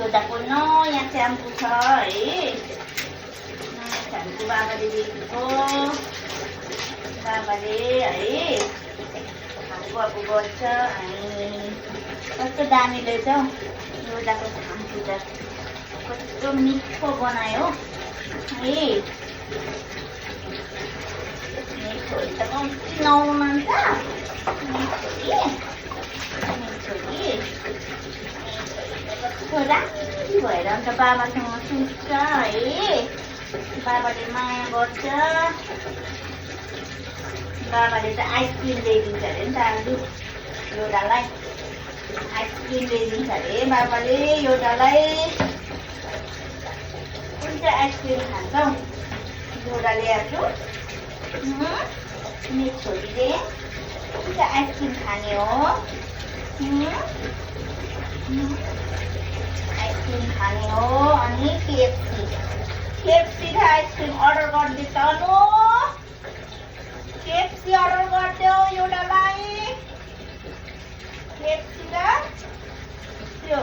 योदाको नयाँ स्याम्पू छ है। नयाँ स्याम्पू बाबाले दिएको बाबाले है आफू गर्छ। अनि कस्तो दामी रहेछ हौ योदाको स्याम्पू त, कस्तो मिठो बनायो है। छोरी त कम्ती नुहाउनु मान्छ छोरी कस्तो राम्री भएर अन्त बाबासँग सुत्छ है। बाबाले माया गर्छ। बाबाले त आइसक्रिम ल्याइदिन्छ अरे नि त आज योदालाई। आइसक्रिम ल्याइदिन्छ अरे बाबाले योदालाई। कुन चाहिँ आइसक्रिम खान्छौ योदा ल्याएको छु। मेरो छोरीले कुन चाहिँ आइसक्रिम खाने हो? आइसक्रिम खाने हो। अनि केएफसी र आइसक्रिम अर्डर गरिदियो त नु। केएफसी अर्डर गरिदियो योदालाई। केएफसी र त्यो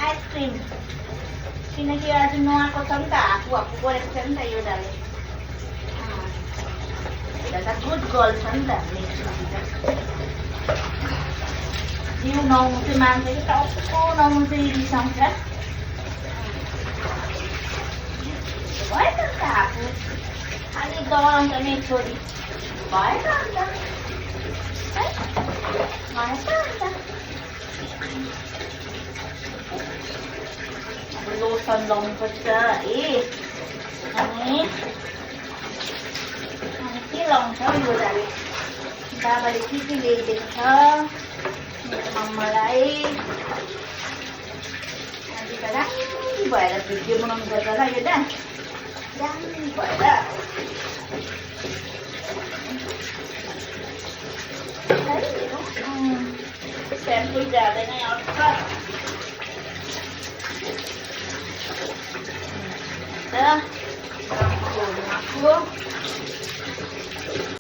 आइसक्रिम, किनकि आज नुहाएको छ नि त, आफू गरेको छ नि त योदाले। योदा त गुड गर्ल छ नि त मेरो छोरी त। जिउ नुहाउनु चाहिँ मान्छ कि टाउको नुहाउनु चाहिँ रिसाउँछ। भयो त अन्त आफू खालि डराउँछ मेरो छोरी। भयो त अन्त है, भयो त अन्त। अब लोसन लाउनुपर्छ है। अनि के लाउँछ योदाले? बाबाले के ल्याइदिएको छ मेरो मम्मालाई। आज त राम्री भएर भिडियो बनाउनु पर्छ होला योदा, राम्री भएर। स्याम्पू जाँदैन अर्थ